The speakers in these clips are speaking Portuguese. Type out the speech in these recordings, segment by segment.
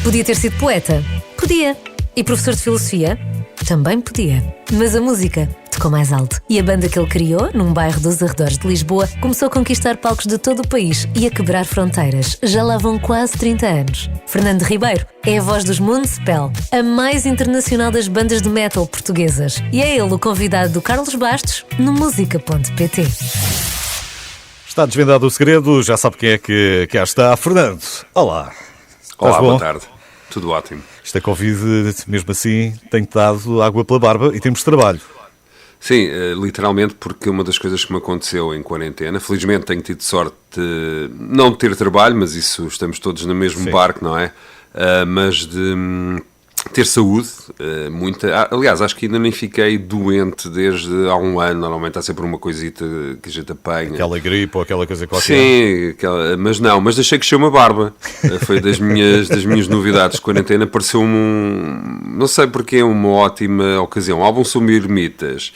Podia ter sido poeta? Podia. E professor de filosofia? Também podia. Mas a música tocou mais alto. E a banda que ele criou, num bairro dos arredores de Lisboa, começou a conquistar palcos de todo o país e a quebrar fronteiras. Já lá vão quase 30 anos. Fernando Ribeiro é a voz dos Municipal, a mais internacional das bandas de metal portuguesas. E é ele o convidado do Carlos Bastos no música.pt. Está desvendado o segredo, já sabe quem é que cá está. Fernando, olá. Olá, boa tarde. Tudo ótimo. Esta Covid, mesmo assim, tem-te dado água pela barba e temos trabalho. Sim, literalmente, porque uma das coisas que me aconteceu em quarentena, felizmente tenho tido sorte de não ter trabalho, mas isso estamos todos no mesmo Sim. barco, não é? Mas de ter saúde, muita. Aliás, acho que ainda nem fiquei doente desde há um ano. Normalmente há sempre uma coisita que a gente apanha. Aquela gripe ou aquela coisa qualquer. Sim, mas deixei crescer uma barba. Foi das minhas novidades de quarentena. Pareceu-me, não sei porquê, uma ótima ocasião. Álbum sobre ermitas,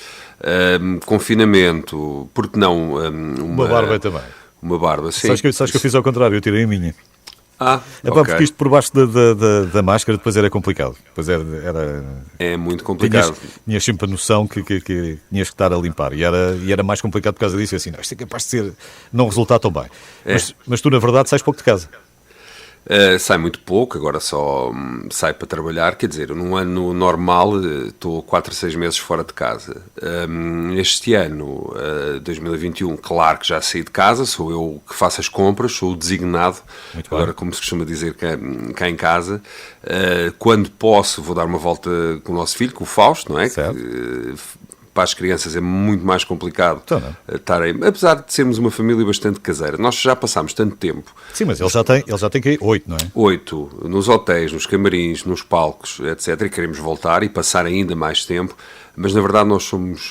confinamento, porque não? Uma barba também. Uma barba, sim. Sabes que eu fiz ao contrário, eu tirei a minha. Ok. Porque isto por baixo da máscara depois era complicado. Depois era É muito complicado. Tinhas sempre a noção que tinhas que estar a limpar. E era mais complicado por causa disso. Assim, isto é capaz de não resultar tão bem. Mas tu, na verdade, sais pouco de casa. Sai muito pouco, agora só saio para trabalhar. Quer dizer, num ano normal estou 4 a 6 meses fora de casa. Este ano, 2021, claro que já saí de casa, sou eu que faço as compras, sou o designado, Muito agora bem. como se costuma dizer cá em casa. Quando posso vou dar uma volta com o nosso filho, com o Fausto, não é? Certo. Para as crianças é muito mais complicado Então não. estarem, apesar de sermos uma família bastante caseira. Nós já passámos tanto tempo. Sim, mas ele já tem que 8, não é? 8, nos hotéis, nos camarins, nos palcos, etc. E queremos voltar e passar ainda mais tempo, mas na verdade nós somos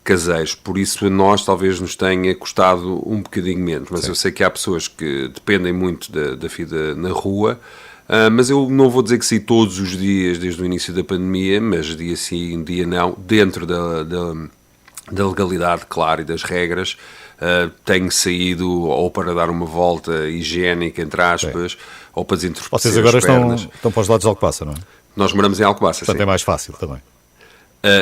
caseiros, por isso a nós talvez nos tenha custado um bocadinho menos. Mas eu sei que há pessoas que dependem muito da vida na rua. Mas eu não vou dizer que saí todos os dias desde o início da pandemia, mas dia sim, dia não, dentro da legalidade, claro, e das regras. Tenho saído ou para dar uma volta higiênica, entre aspas, ou para desentorpecer Vocês agora as pernas. estão para os lados de Alcobaça, não é? Nós moramos em Alcobaça, Portanto, sim. é mais fácil também.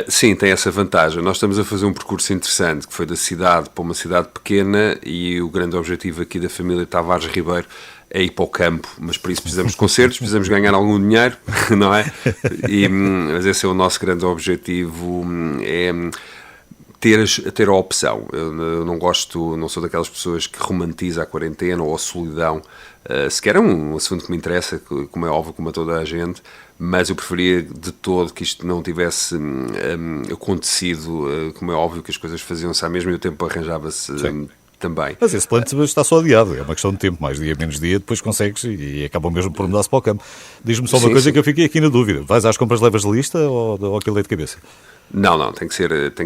Sim, tem essa vantagem. Nós estamos a fazer um percurso interessante, que foi da cidade para uma cidade pequena, e o grande objetivo aqui da família Tavares Ribeiro é ir para o campo, mas para isso precisamos de concertos, precisamos ganhar algum dinheiro, não é? Mas esse é o nosso grande objetivo, é ter a opção. Eu não sou daquelas pessoas que romantiza a quarentena ou a solidão, sequer é um assunto que me interessa, como é óbvio, como a toda a gente, mas eu preferia de todo que isto não tivesse acontecido, como é óbvio que as coisas faziam-se à mesma e o tempo arranjava-se também. Mas esse plano está só adiado, é uma questão de tempo, mais dia, menos dia, depois consegues e acabam mesmo por mudar-se para o campo. Diz-me só uma coisa que eu fiquei aqui na dúvida. Vais às compras, levas lista ou aquele leite de cabeça? Não, tem que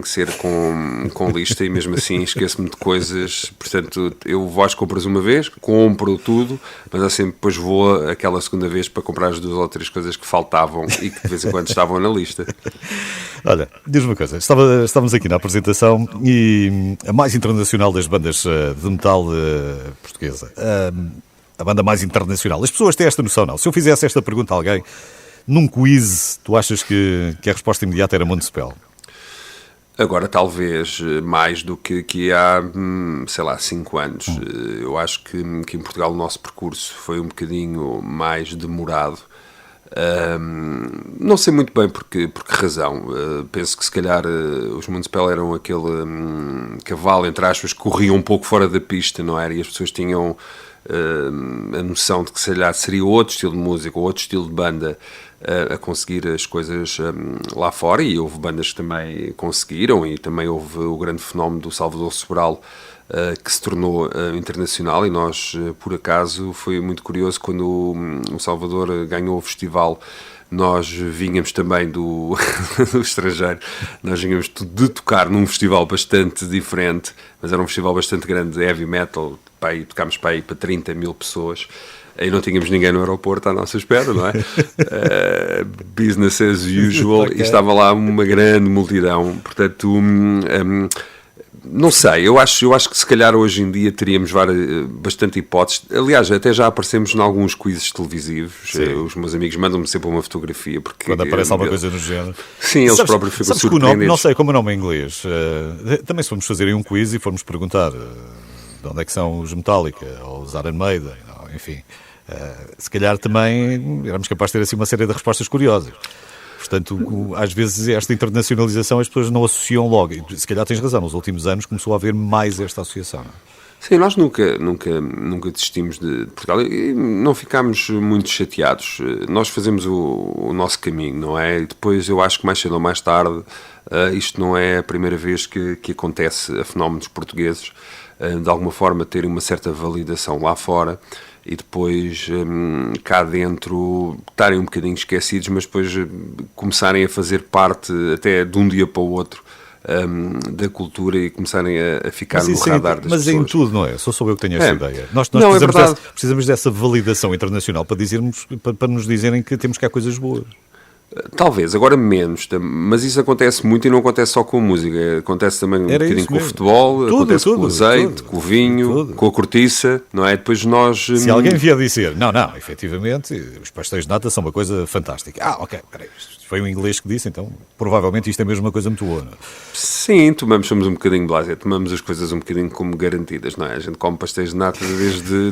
ser com lista e mesmo assim esqueço-me de coisas. Portanto, eu vou às compras uma vez, compro tudo, mas assim depois vou aquela segunda vez para comprar as 2 ou 3 coisas que faltavam e que de vez em quando estavam na lista. Olha, diz-me uma coisa, estávamos aqui na apresentação e a mais internacional das bandas de metal portuguesa, a banda mais internacional. As pessoas têm esta noção, não? Se eu fizesse esta pergunta a alguém, num quiz, tu achas que a resposta imediata era Municipal? Agora, talvez mais do que há, sei lá, 5 anos. Eu acho que em Portugal o nosso percurso foi um bocadinho mais demorado. Não sei muito bem por que razão. Penso que se calhar os Municipal eram aquele cavalo, entre aspas, que corria um pouco fora da pista, não era? E as pessoas tinham a noção de que se calhar seria outro estilo de música ou outro estilo de banda a conseguir as coisas lá fora, e houve bandas que também conseguiram, e também houve o grande fenómeno do Salvador Sobral, que se tornou internacional, e nós, por acaso, foi muito curioso quando o Salvador ganhou o festival. Nós vínhamos também do estrangeiro, nós vínhamos de tocar num festival bastante diferente, mas era um festival bastante grande de heavy metal, tocámos para 30 mil pessoas, e não tínhamos ninguém no aeroporto à nossa espera, não é? Business as usual, okay. E estava lá uma grande multidão, portanto, Não sei, eu acho que se calhar hoje em dia teríamos bastante hipóteses. Aliás, até já aparecemos em alguns quizzes televisivos. Os meus amigos mandam-me sempre uma fotografia. Porque, quando aparece alguma coisa no género. Sim, eles próprios ficam surpreendidos. O nome, não sei como o nome em inglês. Também se formos fazer um quiz e formos perguntar de onde é que são os Metallica ou os Iron Maiden, enfim, se calhar também éramos capazes de ter assim uma série de respostas curiosas. Portanto, às vezes esta internacionalização as pessoas não associam logo. E, se calhar tens razão, nos últimos anos começou a haver mais esta associação. Sim, nós nunca desistimos de Portugal e não ficámos muito chateados. Nós fazemos o nosso caminho, não é? E depois eu acho que mais cedo ou mais tarde isto não é a primeira vez que acontece a fenómenos portugueses de alguma forma terem uma certa validação lá fora e depois cá dentro estarem um bocadinho esquecidos, mas depois começarem a fazer parte até de um dia para o outro da cultura e começarem a ficar no radar das pessoas. Mas em tudo, não é? Só sou eu que tenho essa ideia. Nós não, precisamos dessa validação internacional para nos dizerem que temos cá coisas boas. Talvez, agora menos, mas isso acontece muito e não acontece só com a música, acontece também um bocadinho com o futebol, acontece com o azeite, com o vinho, com a cortiça, não é? Depois nós... Se alguém vier dizer, não, efetivamente, os pastéis de nata são uma coisa fantástica. Ok, peraí, isto foi um inglês que disse, então provavelmente isto é mesmo uma coisa muito boa, não é? Sim, somos um bocadinho blasé, tomamos as coisas um bocadinho como garantidas, não é? A gente come pastéis de nata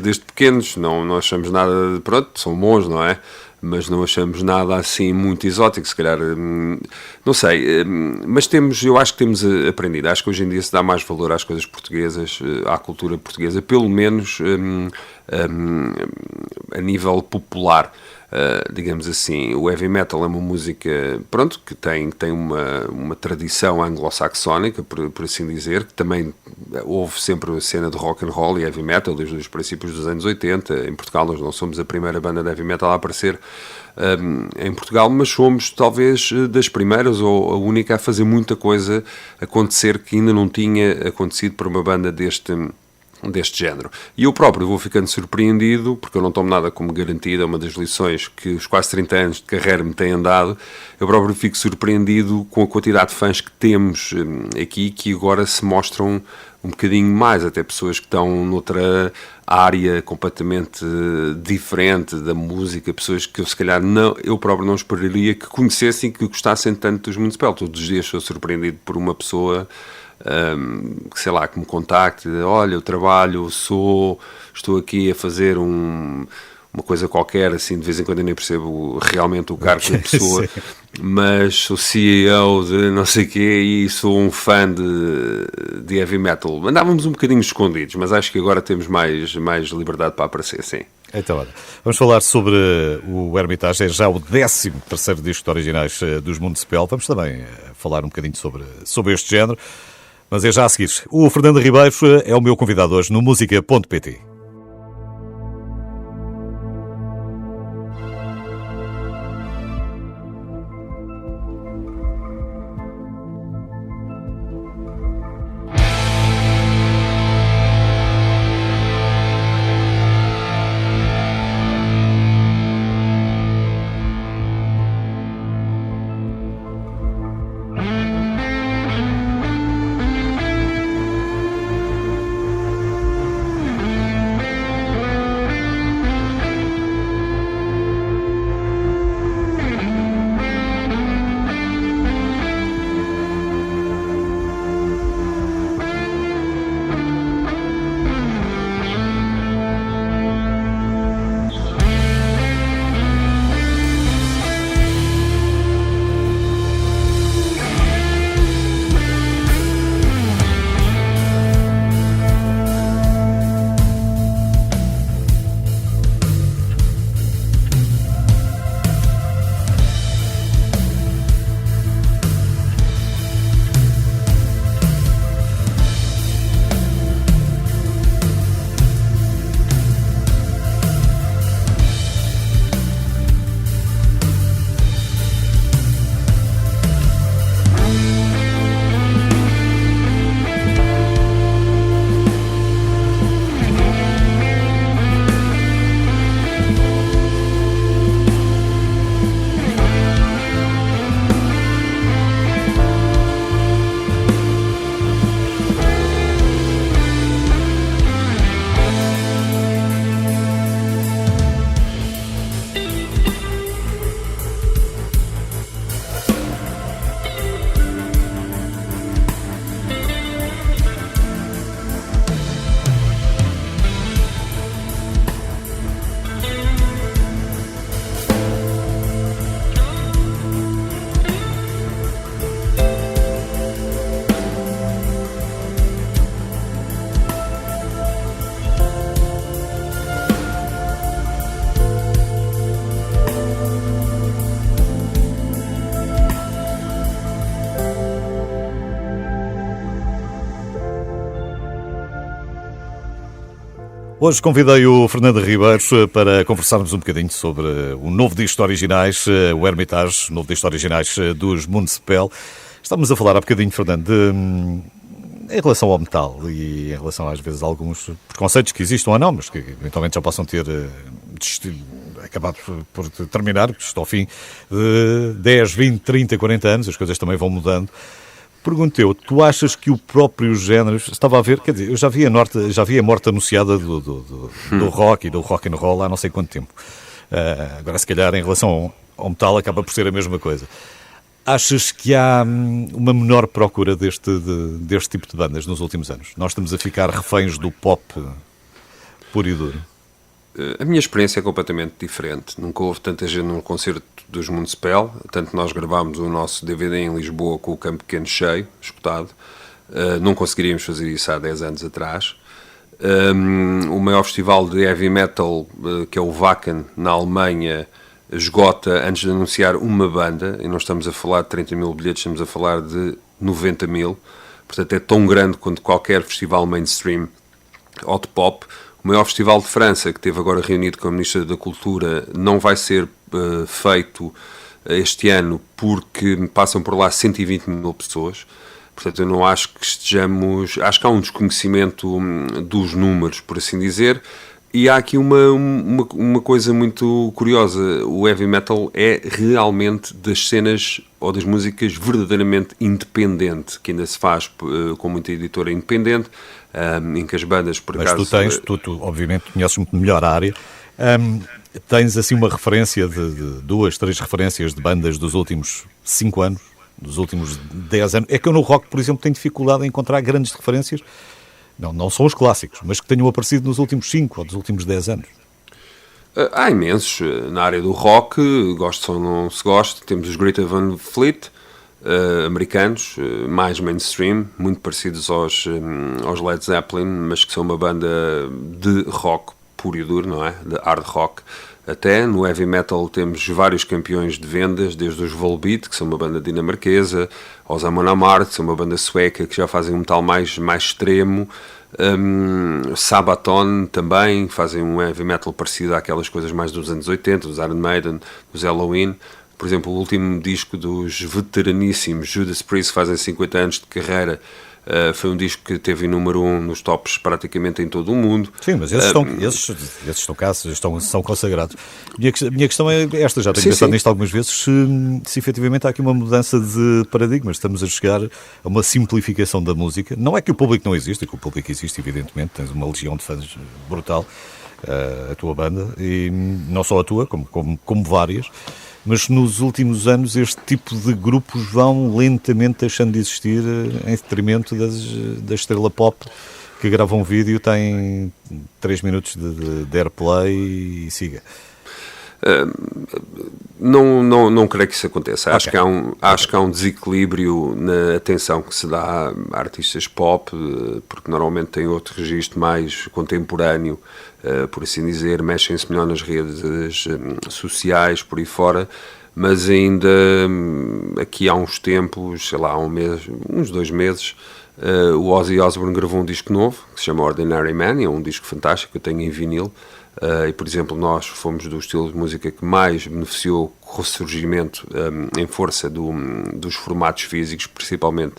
desde pequenos, não achamos nada, pronto, são bons, não é? Mas não achamos nada assim muito exótico, se calhar, não sei, mas eu acho que temos aprendido, acho que hoje em dia se dá mais valor às coisas portuguesas, à cultura portuguesa, pelo menos a nível popular, digamos assim. O heavy metal é uma música, pronto, que tem uma tradição anglo-saxónica, por assim dizer, que também houve sempre a cena de rock and roll e heavy metal desde os princípios dos anos 80. Em Portugal nós não somos a primeira banda de heavy metal a aparecer em Portugal, mas somos talvez das primeiras ou a única a fazer muita coisa acontecer que ainda não tinha acontecido por uma banda deste género. E eu próprio vou ficando surpreendido, porque eu não tomo nada como garantido, é uma das lições que os quase 30 anos de carreira me têm dado. Eu próprio fico surpreendido com a quantidade de fãs que temos aqui, que agora se mostram um bocadinho mais, até pessoas que estão noutra área completamente diferente da música, pessoas que eu se calhar eu próprio não esperaria que conhecessem e que gostassem tanto dos Municipal. Todos os dias sou surpreendido por uma pessoa sei lá, que me contacte, olha, eu trabalho, estou aqui a fazer uma coisa qualquer, assim, de vez em quando eu nem percebo realmente o cargo da pessoa, mas sou CEO de não sei o quê e sou um fã de heavy metal. Andávamos um bocadinho escondidos, mas acho que agora temos mais liberdade para aparecer, sim. Então, olha, vamos falar sobre o Hermitage, é já o 13º disco de originais dos Municipal. Vamos também falar um bocadinho sobre este género, mas é já a seguir. O Fernando Ribeiro é o meu convidado hoje no Música.pt. Hoje convidei o Fernando Ribeiro para conversarmos um bocadinho sobre o novo disco de originais, o Hermitage, novo disco de originais dos Municipal. Estávamos a falar há bocadinho, Fernando, em relação ao metal e em relação às vezes a alguns preconceitos que existam ou não, mas que eventualmente já possam ter acabado por terminar, que estou ao fim de 10, 20, 30, 40 anos, as coisas também vão mudando. Pergunto eu, tu achas que o próprio género, estava a ver, quer dizer, eu já vi a morte anunciada do rock e do rock and roll há não sei quanto tempo. Agora, se calhar, em relação ao metal, acaba por ser a mesma coisa. Achas que há uma menor procura deste tipo de bandas nos últimos anos? Nós estamos a ficar reféns do pop puro e duro. A minha experiência é completamente diferente. Nunca houve tanta gente num concerto dos Municipal, tanto nós gravámos o nosso DVD em Lisboa com o campo pequeno cheio, escutado. Não conseguiríamos fazer isso há 10 anos atrás. O maior festival de heavy metal, que é o Wacken, na Alemanha, esgota antes de anunciar uma banda, e não estamos a falar de 30 mil bilhetes, estamos a falar de 90 mil. Portanto, é tão grande quanto qualquer festival mainstream ou de pop. O maior festival de França, que esteve agora reunido com a Ministra da Cultura, não vai ser feito este ano porque passam por lá 120 mil pessoas. Portanto, eu não acho que estejamos... Acho que há um desconhecimento dos números, por assim dizer. E há aqui uma coisa muito curiosa. O heavy metal é realmente das cenas ou das músicas verdadeiramente independente, que ainda se faz com muita editora independente, em que as bandas, por acaso... Mas tu obviamente conheces muito melhor a área. Tens assim uma referência de 2, 3 referências de bandas dos últimos 5 anos, dos últimos 10 anos. É que eu no rock, por exemplo, tenho dificuldade em encontrar grandes referências. Não são os clássicos, mas que tenham aparecido nos últimos 5 ou dos últimos 10 anos. Há imensos. Na área do rock, gosto ou não se gosta, temos os Greta Van Fleet, americanos, mais mainstream, muito parecidos aos Led Zeppelin, mas que são uma banda de rock puro e duro, não é? De hard rock. Até no heavy metal temos vários campeões de vendas, desde os Volbeat, que são uma banda dinamarquesa, aos Amon Amarth, que são uma banda sueca que já fazem um metal mais extremo. Sabaton também fazem um heavy metal parecido àquelas coisas mais dos anos 80, dos Iron Maiden, dos Halloween. Por exemplo, o último disco dos veteraníssimos Judas Priest, que fazem 50 anos de carreira, foi um disco que teve número 1 nos tops praticamente em todo o mundo. Sim, mas esses estão cá, são consagrados. Minha questão é esta, já tenho pensado nisto algumas vezes, se efetivamente há aqui uma mudança de paradigma, estamos a chegar a uma simplificação da música. Não é que o público não existe, é que o público existe, evidentemente, tens uma legião de fãs brutal, a tua banda, e não só a tua, como várias. Mas nos últimos anos este tipo de grupos vão lentamente deixando de existir em detrimento da estrela pop que grava um vídeo, tem 3 minutos de airplay e siga. Não creio que isso aconteça. Okay. Acho que há um desequilíbrio na atenção que se dá a artistas pop, porque normalmente têm outro registro mais contemporâneo, por assim dizer, mexem-se melhor nas redes sociais, por aí fora, mas ainda aqui há uns tempos, sei lá, uns 2 meses, o Ozzy Osbourne gravou um disco novo, que se chama Ordinary Man, é um disco fantástico, eu tenho em vinil. E, por exemplo, nós fomos do estilo de música que mais beneficiou o ressurgimento em força dos formatos físicos, principalmente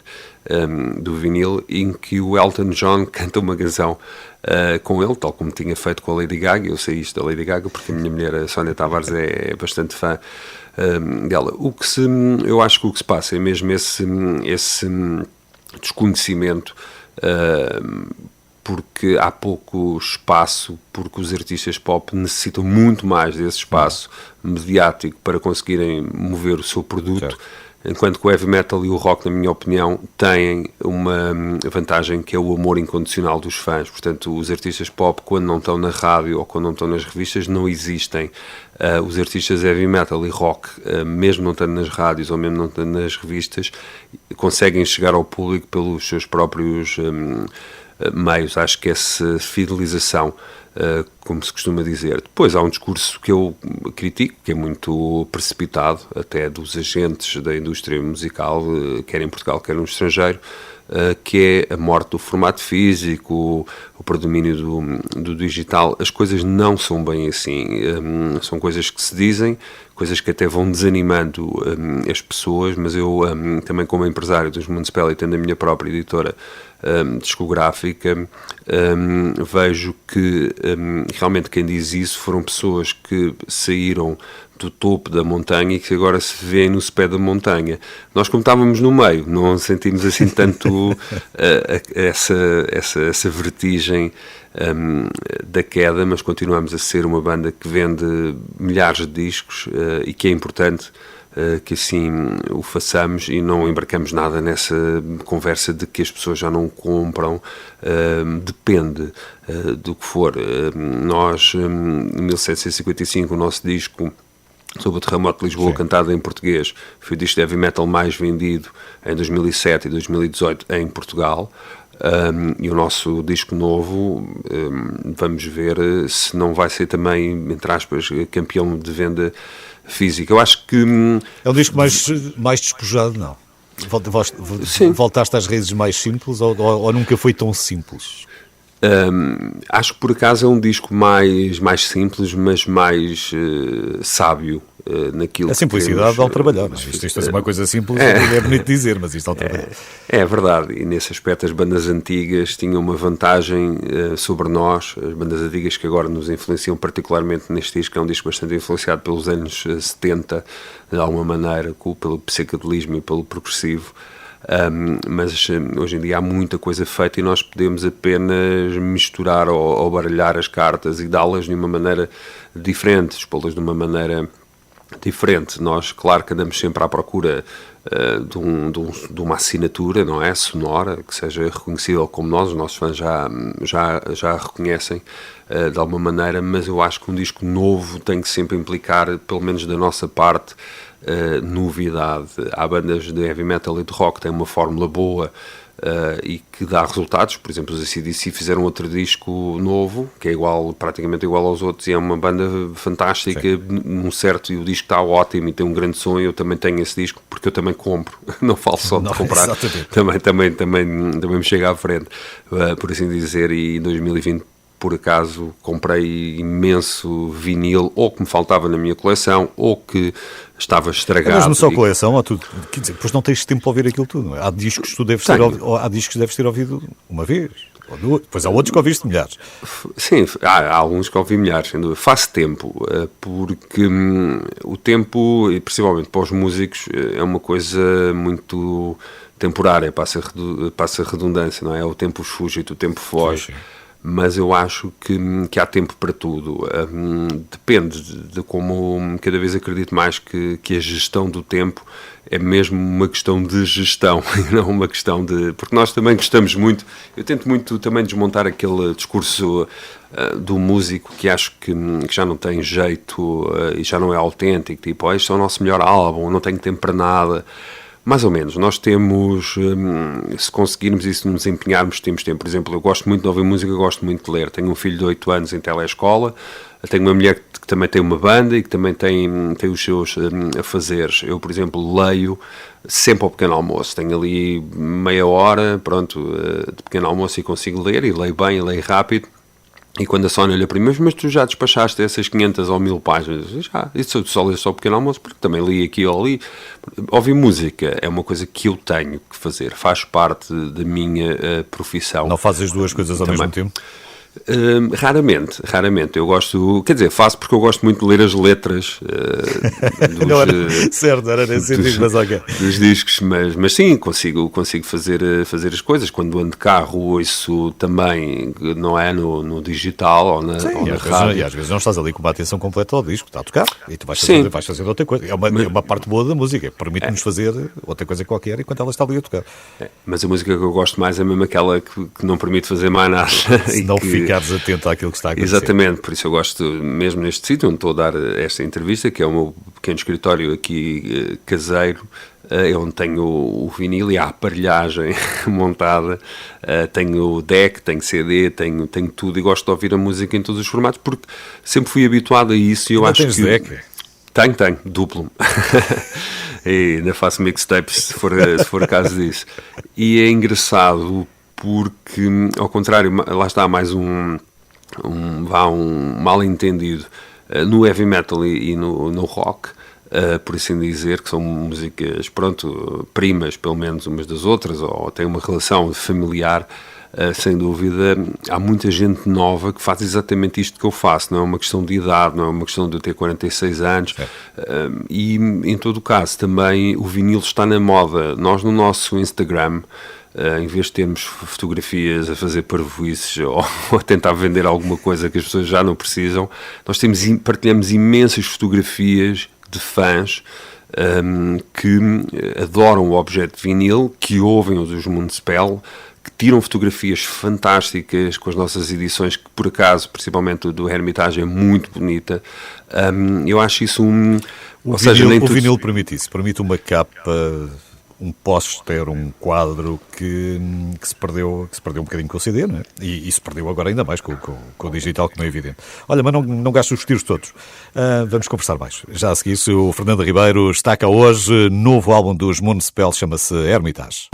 do vinil, em que o Elton John canta uma canção com ele, tal como tinha feito com a Lady Gaga. Eu sei isto da Lady Gaga porque a minha mulher, a Sónia Tavares, é bastante fã dela. Eu acho que o que se passa é mesmo esse desconhecimento, porque há pouco espaço, porque os artistas pop necessitam muito mais desse espaço mediático para conseguirem mover o seu produto, certo. Enquanto que o heavy metal e o rock, na minha opinião, têm uma vantagem que é o amor incondicional dos fãs. Portanto, os artistas pop, quando não estão na rádio ou quando não estão nas revistas, não existem. Os artistas heavy metal e rock, mesmo não estando nas rádios ou mesmo não estando nas revistas, conseguem chegar ao público pelos seus próprios meios. Acho que essa fidelização, como se costuma dizer. Depois há um discurso que eu critico, que é muito precipitado, até dos agentes da indústria musical, quer em Portugal, quer no estrangeiro, que é a morte do formato físico, o predomínio do digital, as coisas não são bem assim. São coisas que se dizem, coisas que até vão desanimando as pessoas, mas eu também, como empresário dos Municipal e tendo a minha própria editora discográfica, vejo que realmente quem diz isso foram pessoas que saíram do topo da montanha e que agora se vêem no pé da montanha. Nós, como estávamos no meio, não sentimos assim tanto essa vertigem da queda, mas continuamos a ser uma banda que vende milhares de discos e que é importante que assim o façamos e não embarcamos nada nessa conversa de que as pessoas já não compram. Depende do que for. Nós, em 1755, o nosso disco sobre o terremoto de Lisboa, cantado em português, foi o disco de heavy metal mais vendido em 2007 e 2018 em Portugal. E o nosso disco novo, vamos ver se não vai ser também, entre aspas, campeão de venda física. Eu acho que... É um disco mais despojado, não? Voltaste às raízes mais simples ou nunca foi tão simples? Acho que por acaso é um disco mais simples, mas mais sábio naquilo. A simplicidade dá ao trabalhar, não é? Isto é uma coisa simples, é bonito dizer, mas isto dá ao trabalhar. É verdade, e nesse aspecto as bandas antigas tinham uma vantagem sobre nós, as bandas antigas que agora nos influenciam particularmente neste disco, é um disco bastante influenciado pelos anos 70, de alguma maneira, pelo psicadelismo e pelo progressivo. Mas hoje em dia há muita coisa feita e nós podemos apenas misturar ou baralhar as cartas e dá-las de uma maneira diferente, expô-las de uma maneira diferente. Nós, claro que andamos sempre à procura de uma assinatura, não é? Sonora, que seja reconhecível como nós, os nossos fãs já a reconhecem de alguma maneira, mas eu acho que um disco novo tem que sempre implicar, pelo menos da nossa parte, novidade. Há bandas de heavy metal e de rock que têm uma fórmula boa e que dá resultados. Por exemplo, os AC/DC fizeram outro disco novo que é praticamente igual aos outros e é uma banda fantástica. Num certo, e o disco está ótimo e tem um grande som. Eu também tenho esse disco porque eu também compro, não falo só de comprar, também me chega à frente, por assim dizer. E em 2020 por acaso comprei imenso vinil, ou que me faltava na minha coleção, ou que estava estragado. É mesmo só coleção, ou tudo? Quer dizer, depois não tens tempo para ouvir aquilo tudo, não é? Há discos que tu deves ter ouvido uma vez, ou duas, depois há outros que ouviste milhares. Sim, há alguns que ouvi milhares, sem dúvida. Faço tempo, porque o tempo, e principalmente para os músicos, é uma coisa muito temporária, passa a redundância, não é? O tempo fuge e o tempo foge. Sim. Mas eu acho que há tempo para tudo. Depende de como, cada vez acredito mais que a gestão do tempo é mesmo uma questão de gestão e não uma questão de... Porque nós também gostamos muito, eu tento muito também desmontar aquele discurso do músico que acho que já não tem jeito e já não é autêntico, tipo, este é o nosso melhor álbum, não tenho tempo para nada. Mais ou menos, nós temos, se conseguirmos e se nos empenharmos, temos tempo. Por exemplo, eu gosto muito de ouvir música, eu gosto muito de ler. Tenho um filho de 8 anos em telescola, tenho uma mulher que também tem uma banda e que também tem os seus afazeres. Eu, por exemplo, leio sempre ao pequeno almoço. Tenho ali meia hora, de pequeno almoço e consigo ler, e leio bem, e leio rápido. E quando a Sónia olha para mim, mas tu já despachaste essas 500 ou 1000 páginas? Já, isso só li só o pequeno almoço, porque também li aqui ou ali. Ouvir música é uma coisa que eu tenho que fazer, faz parte da minha profissão. Não fazes as duas coisas ao mesmo tempo? Raramente. Eu gosto, quer dizer, faço porque eu gosto muito de ler as letras dos discos, mas sim, consigo fazer as coisas. Quando ando de carro, ouço também, não é, no digital ou na rádio. E às vezes não estás ali com uma atenção completa ao disco, está a tocar e tu vais fazer outra coisa. É uma parte boa da música, permite-nos fazer outra coisa qualquer enquanto ela está ali a tocar. Mas a música que eu gosto mais é mesmo aquela que não permite fazer mais nada. Se não ficares atento àquilo que está a acontecer. Exatamente, por isso eu gosto, mesmo neste sítio onde estou a dar esta entrevista, que é o meu pequeno escritório aqui caseiro, onde tenho o vinil e a aparelhagem montada, tenho deck, tenho CD, tenho tudo, e gosto de ouvir a música em todos os formatos, porque sempre fui habituado a isso. E eu acho que deck? Tenho, duplo. E ainda faço mixtapes se for caso disso. E é engraçado porque, ao contrário, lá está mais um mal-entendido no heavy metal e no rock, por assim dizer, que são músicas, pronto, primas, pelo menos umas das outras, ou têm uma relação familiar. Sem dúvida, há muita gente nova que faz exatamente isto que eu faço. Não é uma questão de idade, não é uma questão de eu ter 46 anos. E, em todo o caso, também o vinil está na moda. Nós, no nosso Instagram, em vez de termos fotografias a fazer parvoices ou a tentar vender alguma coisa que as pessoas já não precisam, nós partilhamos imensas fotografias de fãs que adoram o objeto de vinil, que ouvem os Municipal, que tiram fotografias fantásticas com as nossas edições, que por acaso, principalmente do Hermitage, é muito bonita. Eu acho isso O vinil permite isso, permite uma capa, um póster, um quadro que se perdeu um bocadinho com o CD, não é? E se perdeu agora ainda mais com o digital, como é evidente. Olha, mas não gasto os tiros todos. Vamos conversar mais. Já a seguir, o Fernando Ribeiro está cá hoje. Novo álbum dos Municipal chama-se Hermitage.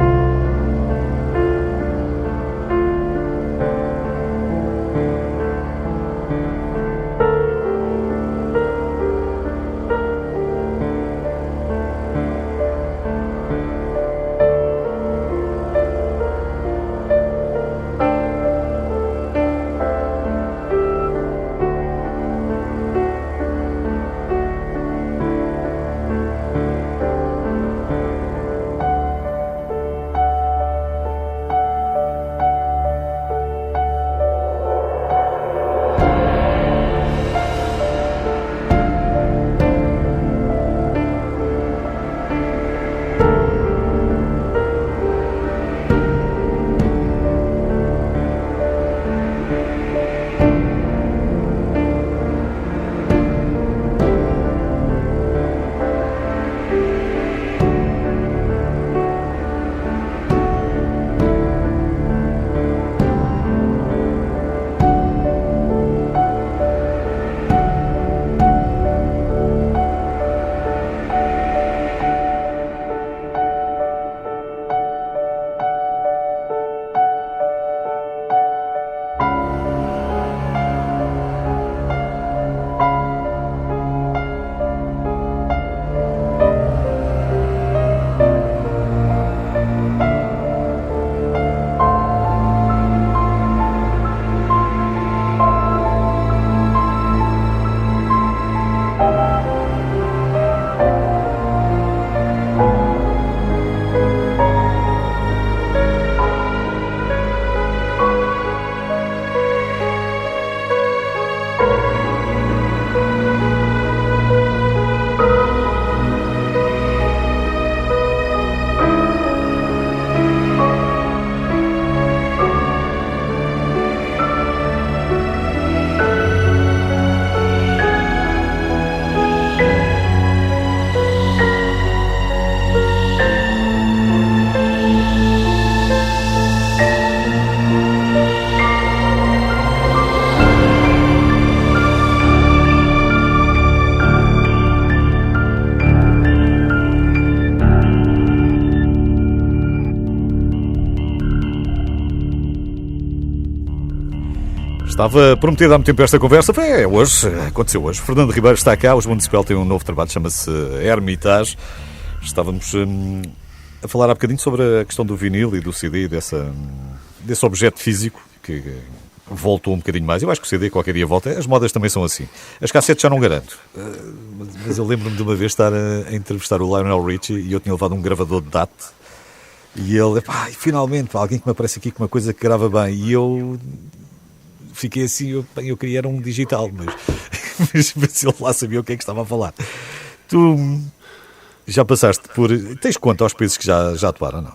Estava prometido há muito tempo esta conversa. Hoje, aconteceu hoje. Fernando Ribeiro está cá, os Municipal têm um novo trabalho, chama-se Hermitage. Estávamos a falar há bocadinho sobre a questão do vinil e do CD, desse objeto físico que voltou um bocadinho mais. Eu acho que o CD qualquer dia volta. As modas também são assim. As cassetes já não garanto. Mas eu lembro-me de uma vez estar a entrevistar o Lionel Richie e eu tinha levado um gravador de DAT. E ele, finalmente, alguém que me aparece aqui com uma coisa que grava bem. E eu fiquei assim, eu queria era um digital, mas ele lá sabia o que é que estava a falar. Tu já passaste por... Tens conta aos países que já atuaram, não?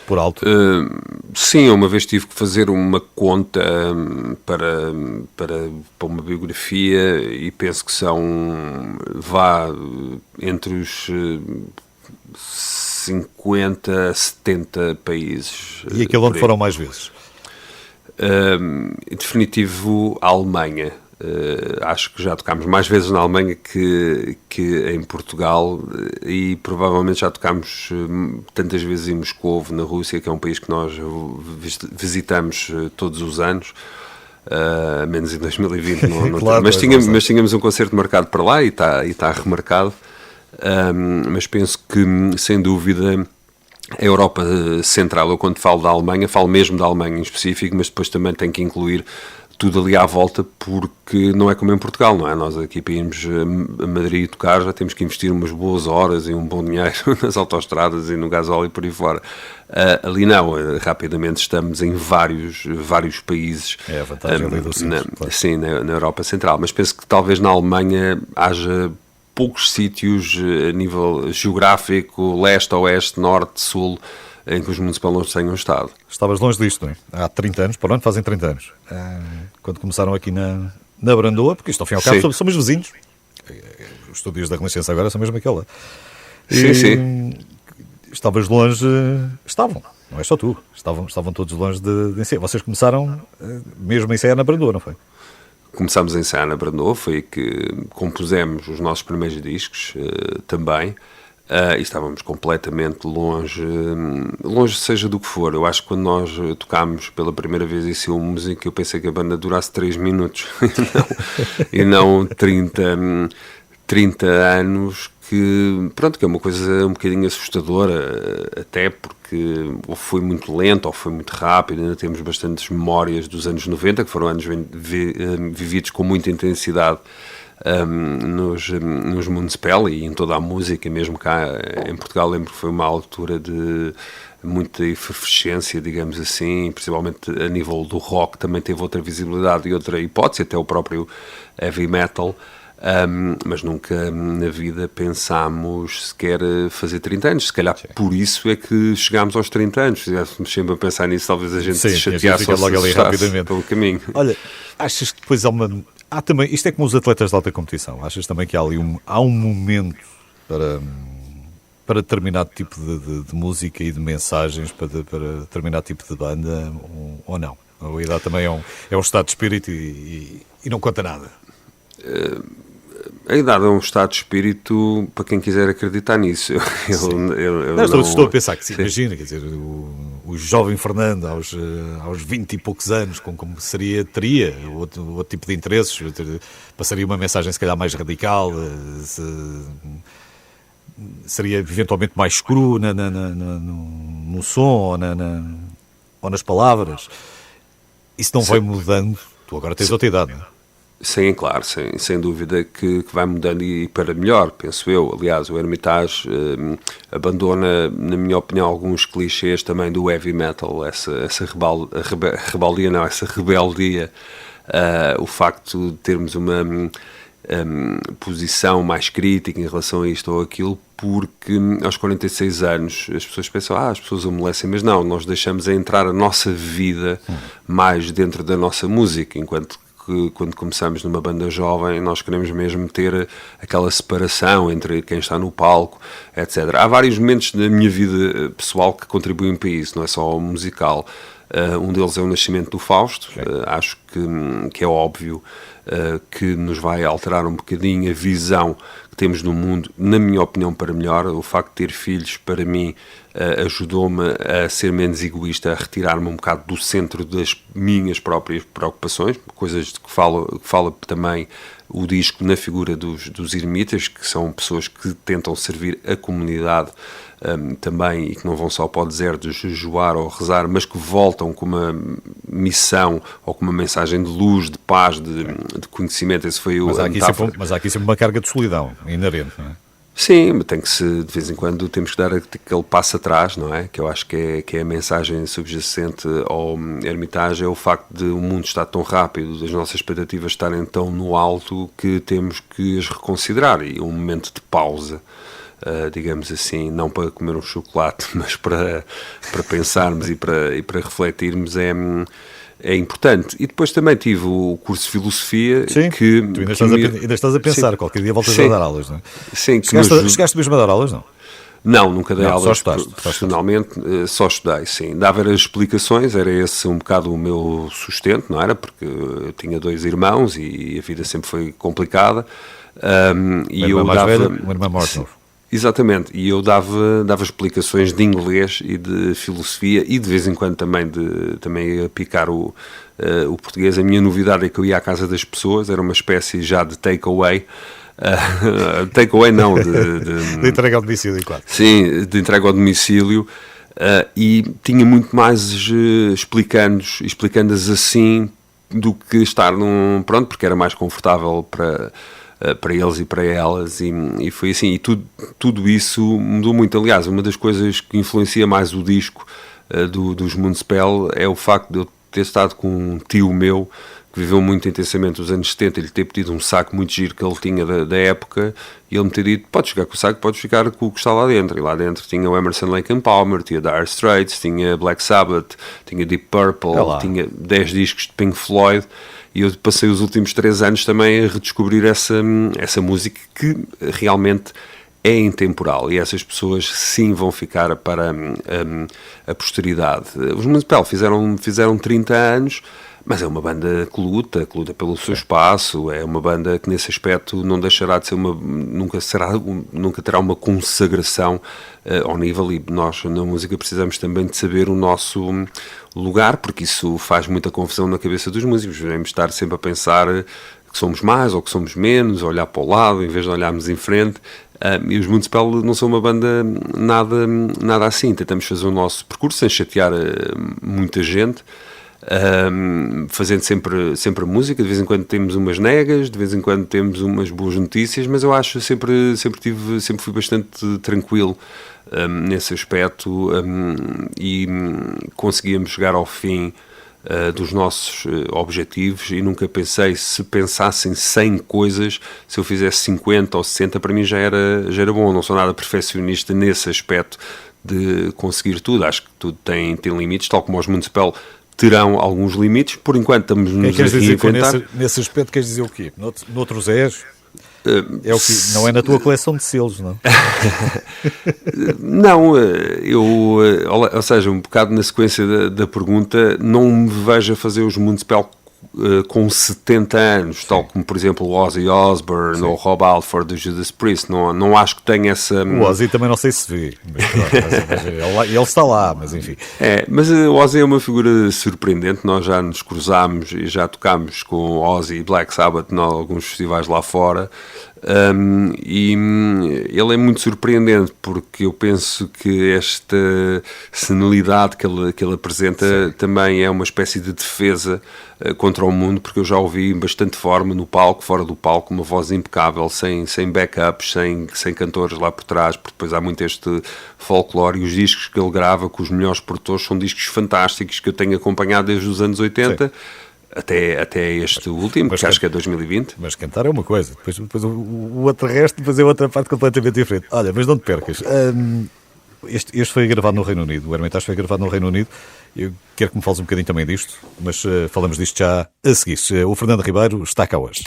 Por alto? Sim, uma vez tive que fazer uma conta para uma biografia e penso que são, entre os 50 a 70 países. E aquele onde foram mais vezes? Em definitivo, a Alemanha. Acho que já tocámos mais vezes na Alemanha que em Portugal, e provavelmente já tocámos tantas vezes em Moscovo, na Rússia, que é um país que nós visitamos todos os anos. Menos em 2020, Claro, mas tínhamos um concerto marcado para lá e está remarcado. Mas penso que, sem dúvida, a Europa Central, eu quando falo da Alemanha, falo mesmo da Alemanha em específico, mas depois também tenho que incluir tudo ali à volta, porque não é como em Portugal, não é? Nós aqui para irmos a Madrid tocar já temos que investir umas boas horas e um bom dinheiro nas autoestradas e no gasóleo e por aí fora. Ali não, rapidamente estamos em vários países. É a vantagem ali do centro, claro. Sim, na Europa Central, mas penso que talvez na Alemanha haja poucos sítios a nível geográfico, leste, oeste, norte, sul, em que os municipais não tenham estado. Estavas longe disto, não é? Há 30 anos, para onde fazem 30 anos. Quando começaram aqui na Brandoa, porque isto ao fim e ao cabo somos vizinhos. Os estúdios da Renascença agora são mesmo aquela. Sim. Estavas longe, estavam, não é só tu, estavam todos longe de ensaiar. Vocês começaram mesmo a ensaiar na Brandoa, não foi? Começámos a ensaiar na Brandoa, foi aí que compusemos os nossos primeiros discos também, e estávamos completamente longe seja do que for. Eu acho que quando nós tocámos pela primeira vez esse música, eu pensei que a banda durasse 3 minutos e não 30 anos, que é uma coisa um bocadinho assustadora, até porque ou foi muito lento ou foi muito rápido. Ainda temos bastantes memórias dos anos 90, que foram anos vividos com muita intensidade nos Municipal e em toda a música, mesmo cá em Portugal. Lembro que foi uma altura de muita efervescência, digamos assim, principalmente a nível do rock, também teve outra visibilidade e outra hipótese, até o próprio heavy metal. Mas nunca na vida pensámos sequer fazer 30 anos. Se calhar por isso é que chegámos aos 30 anos. Se estivéssemos sempre a pensar nisso, talvez a gente se chateasse ou se assustasse pelo caminho. Olha, achas que depois há também, isto é como os atletas de alta competição, achas também que há um momento para determinado tipo de música e de mensagens, para determinado tipo de banda, ou não? A idade também é um estado de espírito e não conta nada. A idade é um estado de espírito para quem quiser acreditar nisso. Estou a pensar que se imagina, quer dizer, o jovem Fernando aos 20 e poucos anos, como teria outro tipo de interesses, passaria uma mensagem se calhar mais radical, seria eventualmente mais cru no som ou nas palavras. Isso não vai mudando. Tu agora tens outra idade, não é? Sim, claro, sem dúvida que vai mudando e para melhor, penso eu. Aliás, o Hermitage abandona, na minha opinião, alguns clichês também do heavy metal, essa rebeldia, o facto de termos uma posição mais crítica em relação a isto ou aquilo, porque aos 46 anos as pessoas pensam, as pessoas amolecem, mas não, nós deixamos entrar a nossa vida mais dentro da nossa música, enquanto que quando começamos numa banda jovem nós queremos mesmo ter aquela separação entre quem está no palco, etc. Há vários momentos da minha vida pessoal que contribuem para isso, não é só o musical. Um deles é o nascimento do Fausto. Acho que é óbvio que nos vai alterar um bocadinho a visão que temos do mundo, na minha opinião, para melhor. O facto de ter filhos, para mim, ajudou-me a ser menos egoísta, a retirar-me um bocado do centro das minhas próprias preocupações, coisas de que fala também o disco na figura dos ermitas, que são pessoas que tentam servir a comunidade também, e que não vão só para o deserto jejuar ou rezar, mas que voltam com uma missão ou com uma mensagem de luz, de paz, de conhecimento. Esse foi mas há aqui sempre uma carga de solidão inerente, não é? Sim, de vez em quando temos que dar aquele passo atrás, não é? Que eu acho que é a mensagem subjacente ao Hermitage, é o facto de o mundo estar tão rápido, das nossas expectativas estarem tão no alto, que temos que as reconsiderar, e um momento de pausa, digamos assim, não para comer um chocolate, mas para pensarmos e para refletirmos, é importante. E depois também tive o curso de Filosofia. Sim, que tu ainda estás a pensar, sim, qualquer dia voltas a dar aulas, não é? Sim. Chegaste mesmo a dar aulas, não? Não, nunca dei Não, só aulas estudaste, profissionalmente, só estudei, sim. Dava as explicações, era esse um bocado o meu sustento, não era? Porque eu tinha 2 irmãos e a vida sempre foi complicada. E Uma irmã eu mais dava... velha, uma irmã mais nova. Exatamente, e eu dava explicações de inglês e de filosofia e de vez em quando também ia picar o português. A minha novidade é que eu ia à casa das pessoas, era uma espécie já de takeaway. Takeaway não, De entrega ao domicílio, claro. sim, de entrega ao domicílio. E tinha muito mais explicando-as assim do que estar pronto, porque era mais confortável para eles e para elas, e foi assim, e tudo isso mudou muito. Aliás, uma das coisas que influencia mais o disco dos Municipal é o facto de eu ter estado com um tio meu que viveu muito intensamente os anos 70, ele ter pedido um saco muito giro que ele tinha da época, e ele me ter dito, podes ficar com o saco, podes ficar com o que está lá dentro. E lá dentro tinha o Emerson, Lake and Palmer, tinha Dire Straits, tinha Black Sabbath, tinha Deep Purple, tinha 10 discos de Pink Floyd. E eu passei os últimos 3 anos também a redescobrir essa música que realmente é intemporal, e essas pessoas sim vão ficar para a posteridade. Os Municipal fizeram 30 anos, mas é uma banda que luta pelo seu espaço, é uma banda que nesse aspecto não deixará de ser nunca terá uma consagração ao nível, e nós na música precisamos também de saber o nosso lugar, porque isso faz muita confusão na cabeça dos músicos. Devemos estar sempre a pensar que somos mais ou que somos menos, olhar para o lado em vez de olharmos em frente. E os Municipal não são uma banda nada assim. Tentamos fazer o nosso percurso sem chatear muita gente, fazendo sempre a música. De vez em quando temos umas negas, de vez em quando temos umas boas notícias, mas eu acho que sempre fui bastante tranquilo nesse aspecto, e conseguíamos chegar ao fim dos nossos objetivos, e nunca pensei, se pensassem 100 coisas, se eu fizesse 50 ou 60, para mim já era bom. Eu não sou nada perfeccionista nesse aspecto de conseguir tudo. Acho que tudo tem limites, tal como os Municipal terão alguns limites. Por enquanto estamos-nos a reinventar. Nesse aspecto queres dizer o quê? Noutros és? É o que não é na tua coleção de selos, não? Não, ou seja, um bocado na sequência da pergunta, não me vejo a fazer os Municipal com 70 anos, tal como, por exemplo, o Ozzy Osbourne ou o Rob Halford do Judas Priest. Não acho que tenha essa... O Ozzy também não sei se vê, mas ele está lá, mas enfim. Mas o Ozzy é uma figura surpreendente. Nós já nos cruzámos e já tocámos com Ozzy e Black Sabbath em alguns festivais lá fora. E ele é muito surpreendente, porque eu penso que esta senilidade que ele apresenta também é uma espécie de defesa contra o mundo, porque eu já ouvi em bastante forma, no palco, fora do palco, uma voz impecável, sem backups, sem cantores lá por trás, porque depois há muito este folclore, e os discos que ele grava com os melhores produtores são discos fantásticos que eu tenho acompanhado desde os anos 80. Sim. Até este último, que acho que é 2020. Mas cantar é uma coisa, depois o outro resto, depois é outra parte completamente diferente. Olha, mas não te percas. Este foi gravado no Reino Unido, o Hermitage foi gravado no Reino Unido. Eu quero que me fales um bocadinho também disto, mas falamos disto já a seguir. O Fernando Ribeiro está cá hoje.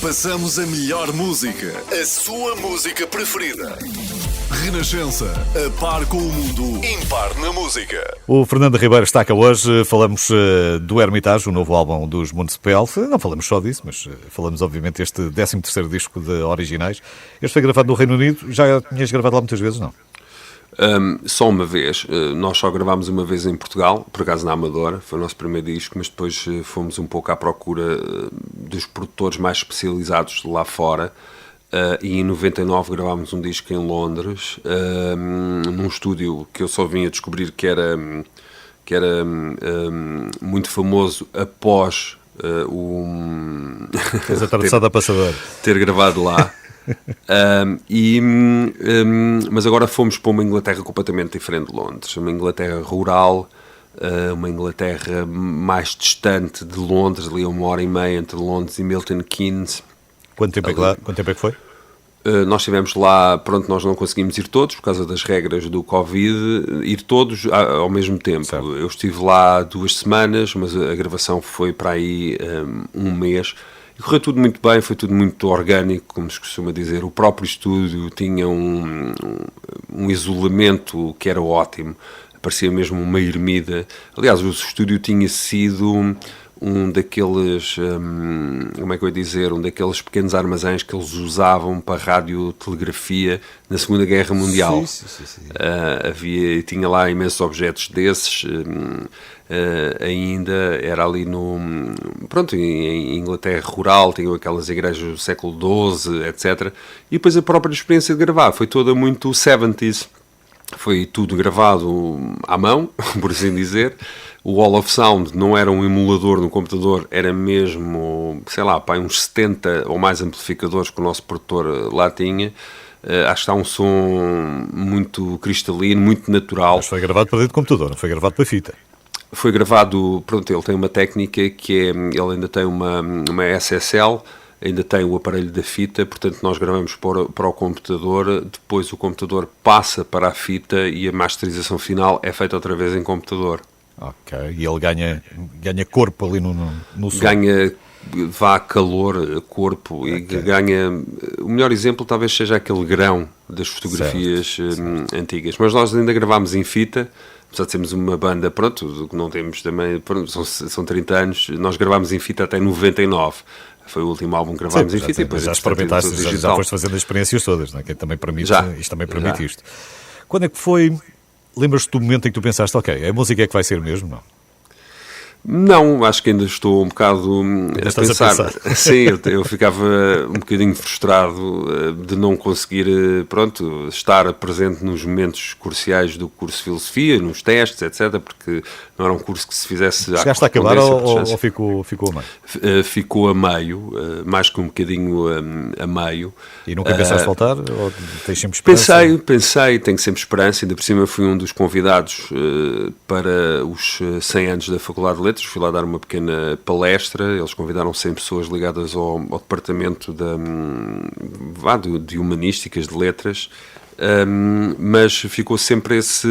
Passamos a melhor música, a sua música preferida. Renascença, a par com o mundo, impar na música. O Fernando Ribeiro está cá hoje. Falamos do Hermitage, o novo álbum dos Municipal. Não falamos só disso, mas falamos obviamente deste 13º disco de originais. Este foi gravado no Reino Unido. Já tinhas gravado lá muitas vezes, não? Só uma vez. Nós só gravámos uma vez em Portugal, por acaso na Amadora, foi o nosso primeiro disco, mas depois fomos um pouco à procura dos produtores mais especializados de lá fora, e em 99 gravámos um disco em Londres, num estúdio que eu só vim a descobrir que era muito famoso após Tens atravessado a passadeira. ter gravado lá. Mas agora fomos para uma Inglaterra completamente diferente de Londres, uma Inglaterra rural, uma Inglaterra mais distante de Londres, ali a 1h30 entre Londres e Milton Keynes. Quanto tempo é que foi? Nós estivemos lá, pronto, nós não conseguimos ir todos por causa das regras do Covid, ir todos ao mesmo tempo. Certo. Eu estive lá 2 semanas, mas a gravação foi para aí um mês. E correu tudo muito bem, foi tudo muito orgânico, como se costuma dizer. O próprio estúdio tinha um um isolamento que era ótimo, parecia mesmo uma ermida. Aliás, o estúdio tinha sido um daqueles, como é que eu ia dizer, um daqueles pequenos armazéns que eles usavam para radiotelegrafia na Segunda Guerra Mundial. Sim. Tinha lá imensos objetos desses, ainda era ali em Inglaterra rural, tinham aquelas igrejas do século XII, etc. E depois a própria experiência de gravar foi toda muito 70s. Foi tudo gravado à mão, por assim dizer. O Wall of Sound não era um emulador no computador, era mesmo, sei lá, uns 70 ou mais amplificadores que o nosso produtor lá tinha. Acho que está um som muito cristalino, muito natural. Mas foi gravado para dentro do computador, não foi gravado para fita. Foi gravado, ele tem uma técnica que é, ele ainda tem uma SSL, ainda tem o aparelho da fita, portanto nós gravamos para o computador, depois o computador passa para a fita e a masterização final é feita outra vez em computador. Ok, e ele ganha corpo ali no som. Ganha, calor, corpo, okay. E ganha... O melhor exemplo talvez seja aquele grão das fotografias antigas, mas nós ainda gravámos em fita, apesar de sermos uma banda, não temos também, são 30 anos, nós gravámos em fita até 99. Foi o último álbum que gravámos em fita. E depois já experimentaste, já foste fazendo as experiências todas, não é? Que também permite, isto também permite isto. Quando é que foi... Lembras-te do momento em que tu pensaste, ok, a música é que vai ser mesmo, não? Não, acho que ainda estou um bocado a pensar. Sim, eu ficava um bocadinho frustrado de não conseguir, estar presente nos momentos cruciais do curso de Filosofia, nos testes, etc., porque não era um curso que se fizesse... Chegaste a acabar ou ficou a meio? Ficou a meio, mais que um bocadinho a meio. E nunca pensaste voltar? Ou tens sempre esperança? Pensei, tenho sempre esperança, ainda por cima fui um dos convidados para os 100 anos da Faculdade de Letras. Fui lá dar uma pequena palestra, eles convidaram 100 pessoas ligadas ao departamento de humanísticas, de letras, mas ficou sempre esse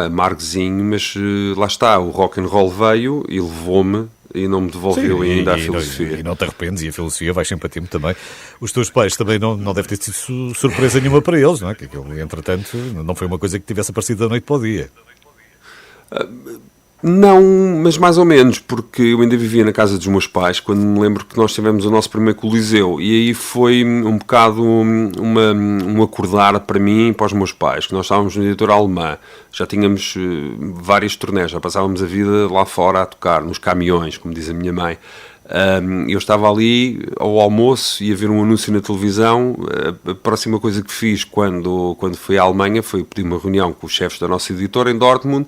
amargozinho, mas lá está, o rock and roll veio e levou-me e não me devolveu ainda a filosofia. E não te arrependes, e a filosofia vai sempre a tempo também. Os teus pais também não deve ter sido surpresa nenhuma para eles, não é? Que aquilo, entretanto, não foi uma coisa que tivesse aparecido da noite para o dia. Não, mas mais ou menos, porque eu ainda vivia na casa dos meus pais quando me lembro que nós tivemos o nosso primeiro coliseu, e aí foi um bocado um acordar para mim e para os meus pais, que nós estávamos no editor alemã, já tínhamos várias turnés, já passávamos a vida lá fora a tocar, nos caminhões, como diz a minha mãe. Eu estava ali ao almoço e a ver um anúncio na televisão. A próxima coisa que fiz quando fui à Alemanha foi pedir uma reunião com os chefes da nossa editora em Dortmund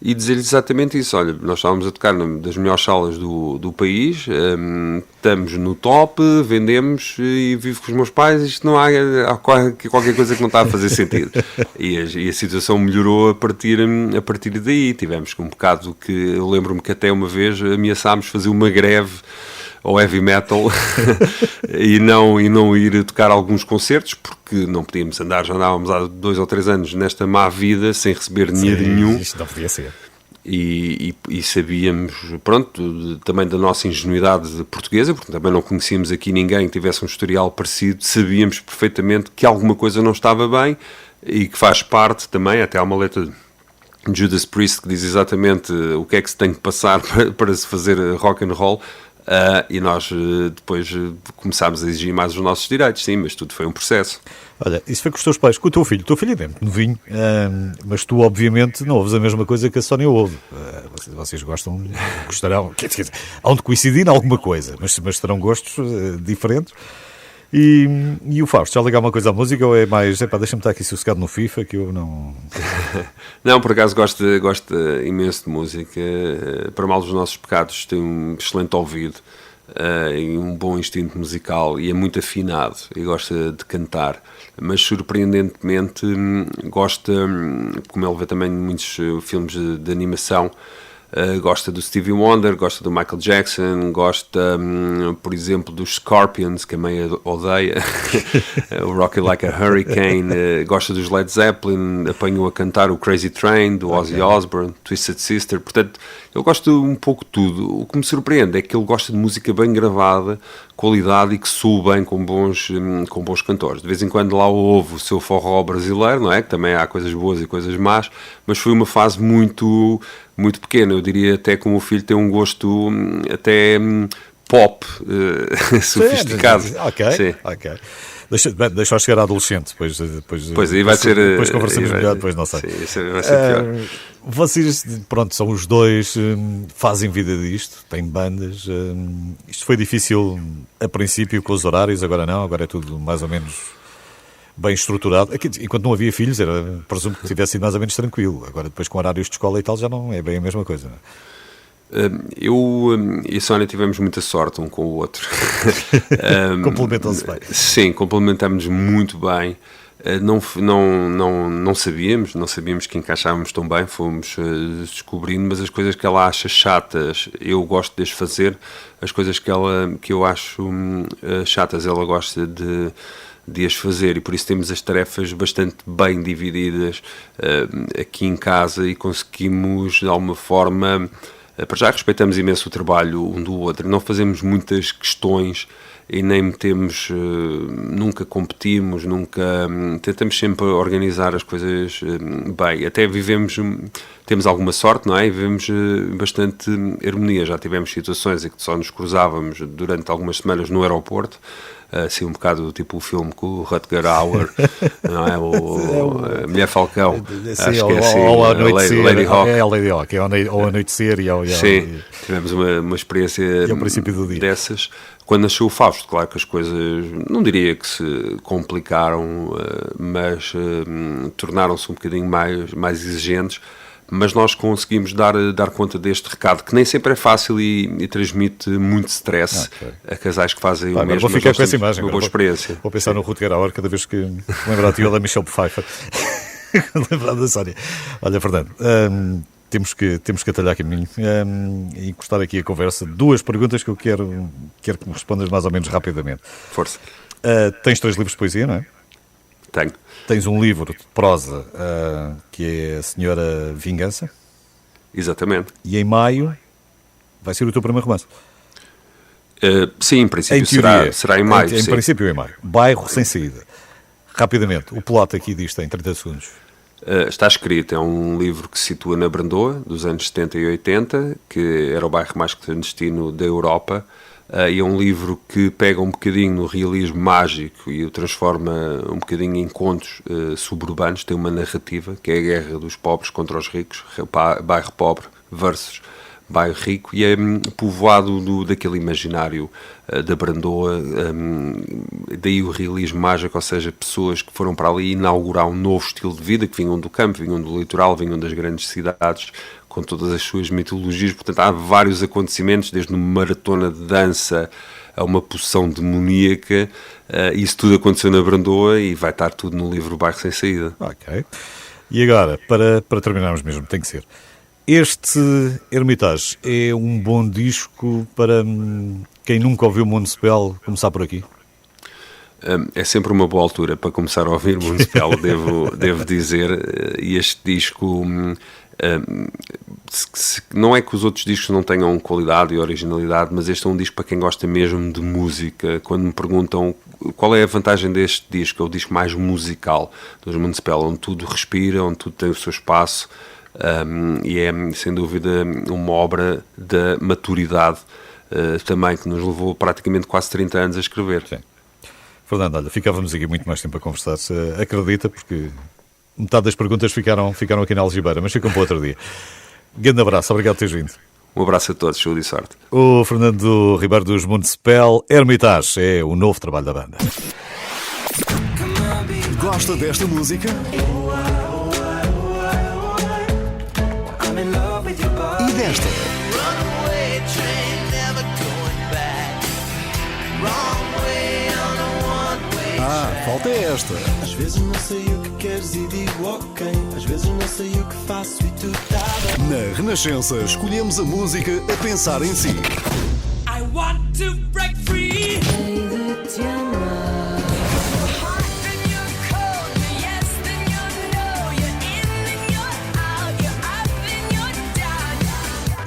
e dizer-lhes exatamente isso. Olha, nós estávamos a tocar numa das melhores salas do país, estamos no top, vendemos e vivo com os meus pais, isto não há qualquer coisa que não está a fazer sentido. E a situação melhorou a partir daí. Tivemos um bocado que, eu lembro-me que até uma vez ameaçámos fazer uma greve ao heavy metal e não ir tocar alguns concertos, porque não podíamos andar, já andávamos há 2 ou 3 anos nesta má vida, sem receber dinheiro nenhum. Isto não podia ser. E sabíamos, também da nossa ingenuidade portuguesa, porque também não conhecíamos aqui ninguém que tivesse um historial parecido, sabíamos perfeitamente que alguma coisa não estava bem e que faz parte também, até há uma letra de Judas Priest que diz exatamente o que é que se tem que passar para se fazer rock and roll. E nós depois começámos a exigir mais os nossos direitos, sim, mas tudo foi um processo. Olha, isso foi com os teus pais, com o teu filho é bem novinho, mas tu obviamente não ouves a mesma coisa que a Sónia ouve. Vocês gostarão, hão de coincidir em alguma coisa, mas terão gostos diferentes. E o Fausto, já ligar uma coisa à música ou é mais, deixa-me estar aqui sossegado no FIFA que eu não... Não, por acaso gosto imenso de música. Para mal dos nossos pecados tem um excelente ouvido e um bom instinto musical e é muito afinado e gosta de cantar, mas surpreendentemente gosta, como ele vê também muitos filmes de animação, gosta do Stevie Wonder, gosta do Michael Jackson, gosta, por exemplo, dos Scorpions, que a meia odeia, o Rock It Like a Hurricane, gosta dos Led Zeppelin, apanhou a cantar o Crazy Train, do Ozzy Osbourne, Twisted Sister, portanto, eu gosto um pouco de tudo. O que me surpreende é que ele gosta de música bem gravada, qualidade e que soa bem com bons cantores. De vez em quando lá ouve o seu forró brasileiro, não é? Que também há coisas boas e coisas más, mas foi uma fase muito pequena. Eu diria até que o meu filho tem um gosto até pop, sofisticado. Ok. Deixa-o chegar à adolescente, depois aí vai ser. Depois conversamos melhor, depois não sei. Sim, isso vai ser pior. Vocês, pronto, são os dois, fazem vida disto, têm bandas. Isto foi difícil a princípio com os horários, agora não, agora é tudo mais ou menos bem estruturado. Aqui, enquanto não havia filhos, presumo que tivesse sido mais ou menos tranquilo. Agora, depois com horários de escola e tal, já não é bem a mesma coisa, não é? Eu e a Sónia tivemos muita sorte um com o outro. Complementam-se bem. Sim, complementamos muito bem. Não sabíamos que encaixávamos tão bem, fomos descobrindo, mas as coisas que ela acha chatas, eu gosto de as fazer, as coisas que eu acho chatas, ela gosta de as fazer, e por isso temos as tarefas bastante bem divididas aqui em casa e conseguimos, de alguma forma, para já respeitamos imenso o trabalho um do outro, não fazemos muitas questões e nem metemos, nunca competimos, tentamos sempre organizar as coisas bem, até temos alguma sorte, não é? E vivemos bastante harmonia, já tivemos situações em que só nos cruzávamos durante algumas semanas no aeroporto, assim um bocado tipo o filme com o Rutger Hauer, não é? A Mulher Falcão, sim, acho que é assim, Lady Hawk. É a Lady Hawk, ao anoitecer sim, tivemos uma experiência ao princípio do dia dessas. Quando nasceu o Fausto, claro que as coisas, não diria que se complicaram, mas tornaram-se um bocadinho mais exigentes, mas nós conseguimos dar conta deste recado, que nem sempre é fácil e transmite muito stress a casais que fazem o mesmo. Vou ficar com essa imagem. Uma boa experiência. Vou pensar no Rutger Hauer cada vez que lembrar a tia da Michelle Pfeiffer. Lembrar da Sónia. Olha, Fernando, temos que atalhar caminho e encostar aqui a conversa. 2 perguntas que eu quero que me respondas mais ou menos rapidamente. Força. Tens 3 livros de poesia, não é? Tenho. Tens um livro de prosa que é A Senhora Vingança. Exatamente. E em maio vai ser o teu primeiro romance. Sim, em princípio será em maio. Em princípio em maio. Bairro Sem Saída. Rapidamente, o plot aqui disto em 30 segundos. Está escrito, é um livro que se situa na Brandoa, dos anos 70 e 80, que era o bairro mais clandestino da Europa, e é um livro que pega um bocadinho no realismo mágico e o transforma um bocadinho em contos suburbanos. Tem uma narrativa, que é a guerra dos pobres contra os ricos, bairro pobre versus bairro rico, e é povoado daquele imaginário da Brandoa, daí o realismo mágico, ou seja, pessoas que foram para ali inaugurar um novo estilo de vida, que vinham do campo, vinham do litoral, vinham das grandes cidades, com todas as suas mitologias. Portanto, há vários acontecimentos, desde uma maratona de dança a uma poção demoníaca, isso tudo aconteceu na Brandoa e vai estar tudo no livro Bairro Sem Saída. Ok. E agora, para terminarmos mesmo, tem que ser. Este Hermitage é um bom disco para quem nunca ouviu Municipal começar por aqui? É sempre uma boa altura para começar a ouvir Municipal, devo dizer, e este disco não é que os outros discos não tenham qualidade e originalidade, mas este é um disco para quem gosta mesmo de música. Quando me perguntam qual é a vantagem deste disco, é o disco mais musical dos Municipal, onde tudo respira, onde tudo tem o seu espaço, e é sem dúvida uma obra da maturidade também, que nos levou praticamente quase 30 anos a escrever. Sim. Fernando, olha, ficávamos aqui muito mais tempo a conversar, se acredita, porque metade das perguntas ficaram aqui na algibeira, mas ficam para outro dia. Grande abraço, obrigado por teres vindo. Um abraço a todos, saúde e sorte. O Fernando Ribeiro dos Municipal, Hermitage, é o novo trabalho da banda. Gosta desta música? E desta? Falta esta. Às vezes não sei o que queres e digo ok. Às vezes não sei o que faço e tu tá bem. Na Renascença, escolhemos a música a pensar em si. I want to break free.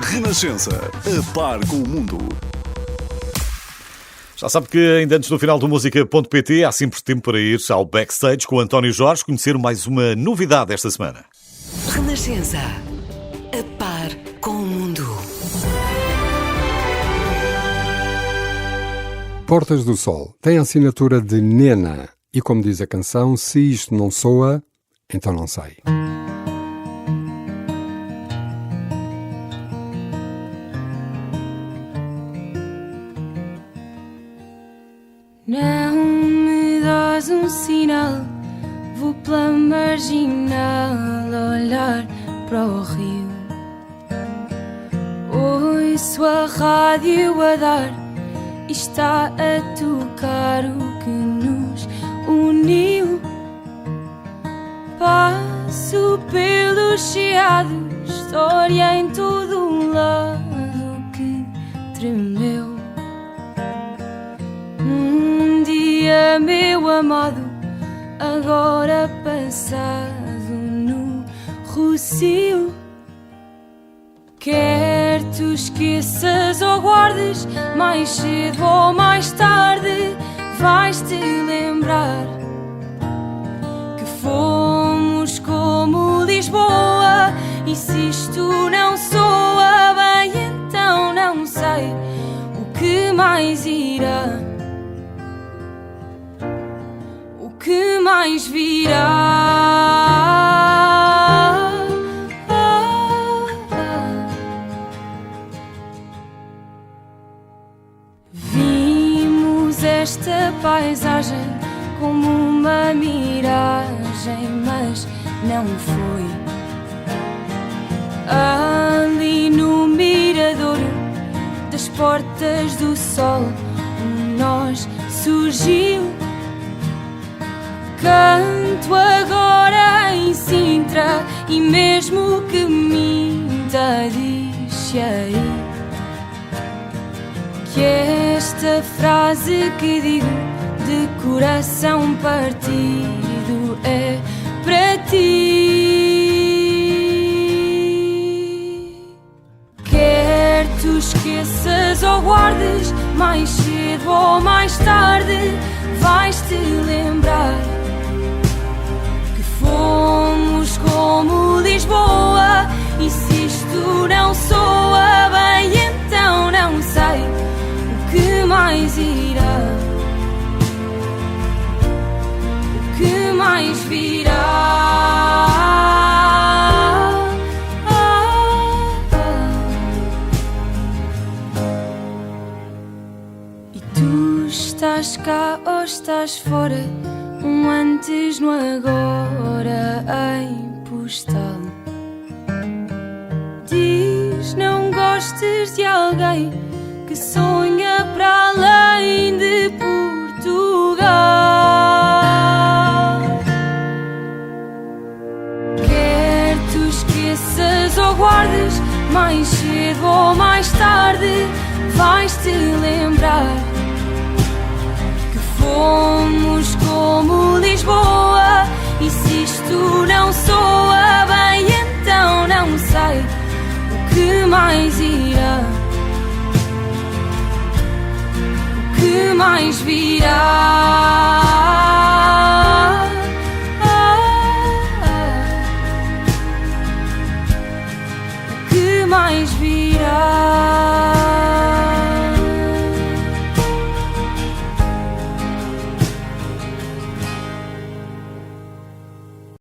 Renascença, a par com o mundo. Já sabe que ainda antes do final do Música.pt há sempre tempo para ir ao backstage com o António Jorge, conhecer mais uma novidade esta semana. Renascença, a par com o mundo. Portas do Sol tem a assinatura de Nena e, como diz a canção, se isto não soa, então não sei. Não me dás um sinal, vou pela marginal olhar para o rio. Ouço a rádio a dar e está a tocar o que nos uniu. Passo pelos chiados, história em todo lado que tremeu. Meu amado, agora passado no Rocio. Quer tu esqueças ou guardes, mais cedo ou mais tarde vais-te lembrar que fomos como Lisboa. E se isto não soa bem, então não sei o que mais irá. Que mais virá? Vimos esta paisagem como uma miragem, mas não foi. Ali no mirador das Portas do Sol, nós surgiu. Canto agora em Sintra e mesmo que minta, diz-se aí que esta frase que digo de coração partido é para ti. Quer tu esqueças ou guardes, mais cedo ou mais tarde vais-te lembrar. Fomos como Lisboa. E se isto não soa bem, então não sei o que mais irá. O que mais virá? E tu estás cá ou estás fora, um antes no agora em postal. Diz não gostes de alguém que sonha para além de Portugal. Quer tu esqueças ou guardes, mais cedo ou mais tarde vais-te lembrar. Fomos como Lisboa. E se isto não soa bem, então não sei o que mais irá. O que mais virá? O que mais virá?